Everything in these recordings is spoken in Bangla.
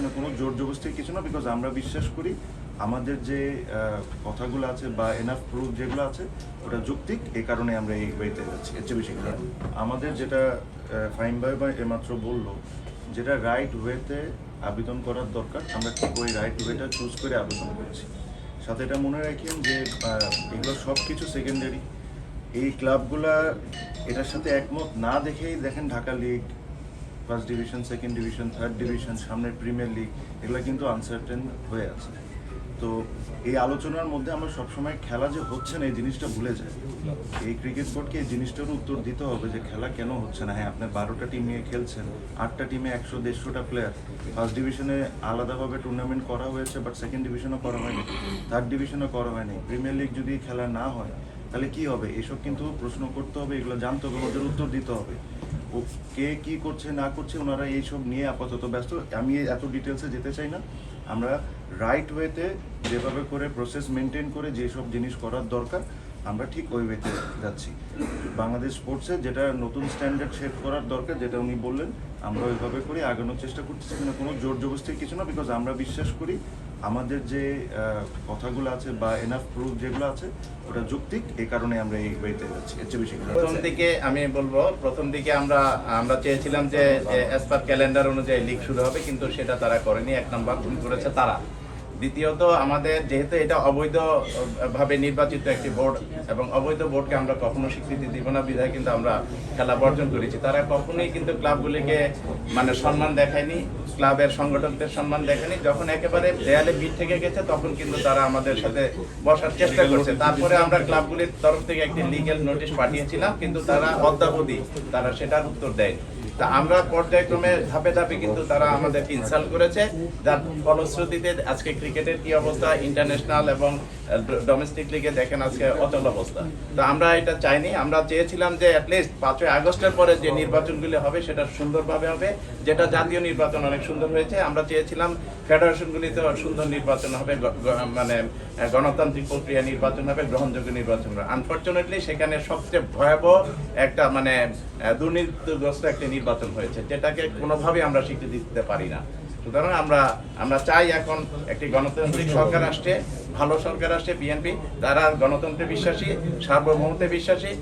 এখানে কোনো জোর জবরদস্তি কিছু না, বিকজ আমরা বিশ্বাস করি আমাদের যে কথাগুলো আছে বা এনাফ প্রুফ যেগুলো আছে ওটা যৌক্তিক, এই কারণে আমরা এই ওয়েতে যাচ্ছি। এর চেয়ে বেশি কিছু না। আমাদের যেটা ফাহিম ভাই বা এমাত্র বললো, যেটা রাইট ওয়েতে আবেদন করার দরকার, আমরা ঠিক ওই রাইট ওয়েটা চুজ করে আবেদন করছি। সাথে এটা মনে রাখেন যে এগুলো সব কিছু সেকেন্ডারি। এই ক্লাবগুলা এটার সাথে একমত না দেখেই দেখেন Dhaka league, first division, second division, third division, সামনের প্রিমিয়ার লিগ, এগুলো কিন্তু আনসার্টেন হয়ে আছে। তো এই আলোচনার মধ্যে আমরা সবসময় খেলা যে হচ্ছে না এই জিনিসটা ভুলে যাই। এই ক্রিকেট বোর্ডকে এই জিনিসটার উত্তর দিতে হবে যে খেলা কেন হচ্ছে না। হ্যাঁ, আপনি 12টা টিম নিয়ে খেলছেন, 8টা টিমে 100-150টা প্লেয়ার। ফার্স্ট ডিভিশনে আলাদাভাবে টুর্নামেন্ট করা হয়েছে, বাট সেকেন্ড ডিভিশনও করা হয়নি, থার্ড ডিভিশনও করা হয়নি। প্রিমিয়ার লিগ যদি খেলা না হয় তাহলে কি হবে? এসব কিন্তু প্রশ্ন করতে হবে, এগুলো জানতে হবে, ওদের উত্তর দিতে হবে। ও কে কী করছে না করছে ওনারা এইসব নিয়ে আপাতত ব্যস্ত। আমি এত ডিটেলসে যেতে চাই না। আমরা রাইট ওয়েতে যেভাবে করে প্রসেস মেনটেন করে যেসব জিনিস করার দরকার আমরা ঠিক ওই ওয়েতে যাচ্ছি। বাংলাদেশ স্পোর্টসে যেটা নতুন স্ট্যান্ডার্ড সেট করার দরকার, যেটা উনি বললেন, আমরা ওইভাবে করে আগানোর চেষ্টা করতেছি। এখানে কোনো জোর জবরদস্তির কিছু না, বিকজ আমরা বিশ্বাস করি আমাদের যে কথাগুলো আছে বা এনাফ প্রুফ যেগুলো আছে ওটা যৌক্তিক, এই কারণে আমরা এই ওয়েতে যাচ্ছি। এর চেয়ে বেশি প্রথম দিকে আমি বলবো, প্রথম দিকে আমরা চেয়েছিলাম যে অ্যাজ পার ক্যালেন্ডার অনুযায়ী লিগ শুরু হবে, কিন্তু সেটা তারা করেনি। এক নম্বর ভুল করেছে তারা। দ্বিতীয়ত, আমাদের যেহেতু এটা অবৈধ ভাবে নির্বাচিত একটি বোর্ড এবং অবৈধ বোর্ডকে আমরা কখনো স্বীকৃতি দিব না, বিধায় কিন্তু আমরা খেলা বর্জন করেছি। তারা কখনোই কিন্তু ক্লাবগুলিকে মানে সম্মান দেখায়নি, ক্লাবের সংগঠকদের সম্মান দেখায়নি। যখন একেবারে দেয়ালে ভিড় থেকে গেছে তখন কিন্তু তারা আমাদের সাথে বসার চেষ্টা করছে। তারপরে আমরা ক্লাবগুলির তরফ থেকে একটি লিগ্যাল নোটিশ পাঠিয়েছিলাম, কিন্তু তারা অদ্যাবধি তারা সেটার উত্তর দেয়নি। তা আমরা পর্যায়ক্রমে ধাপে ধাপে কিন্তু তারা আমাদেরকে ইনসাল্ট করেছে, যার ফলশ্রুতিতে আজকে ক্রিকেটের কি অবস্থা, ইন্টারন্যাশনাল এবং ডোমেস্টিক লিগে দেখেন আজকে অচল অবস্থা। তো আমরা এটা চাইনি। আমরা চেয়েছিলাম যে অ্যাটলিস্ট 5ই আগস্টের পরে যে নির্বাচনগুলি হবে সেটা সুন্দরভাবে হবে, যেটা জাতীয় নির্বাচন অনেক সুন্দর হয়েছে। আমরা চেয়েছিলাম ফেডারেশনগুলিতে সুন্দর নির্বাচন হবে, মানে গণতান্ত্রিক প্রক্রিয়া নির্বাচন হবে, গ্রহণযোগ্য নির্বাচন হবে। আনফর্চুনেটলি সেখানে সবচেয়ে ভয়াবহ একটা মানে দুর্নীতিগ্রস্ত একটি নির্বাচন হয়েছে, যেটাকে কোনোভাবেই আমরা স্বীকৃতি দিতে পারি না। সুতরাং আমরা চাই এখন একটি গণতান্ত্রিক সরকার আসছে, ভালো সরকার আসছে, বিএনপি, তারা গণতন্ত্রে বিশ্বাসী, সার্বভৌমত্বে বিশ্বাসী।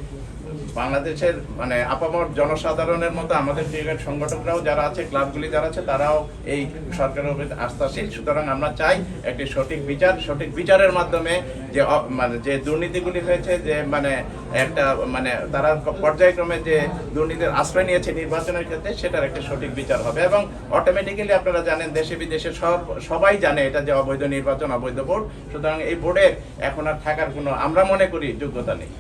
বাংলাদেশের মানে আপামর জনসাধারণের মতো আমাদের ক্রিকেট সংগঠকরাও যারা আছে, ক্লাবগুলি যারা আছে, তারাও এই সরকারের উপরে আস্থাশীল। সুতরাং আমরা চাই একটি সঠিক বিচারের মাধ্যমে যে মানে যে দুর্নীতিগুলি হয়েছে, যে মানে একটা মানে তারা পর্যায়ক্রমে যে দুর্নীতির আশ্রয় নিয়েছে নির্বাচনের ক্ষেত্রে, সেটার একটা সঠিক বিচার হবে। এবং অটোমেটিক্যালি আপনারা জানেন, দেশে বিদেশে সবাই জানে এটা যে অবৈধ নির্বাচন, অবৈধ বোর্ড। সুতরাং এই বোর্ডের এখন আর থাকার কোনো আমরা মনে করি যোগ্যতা নেই।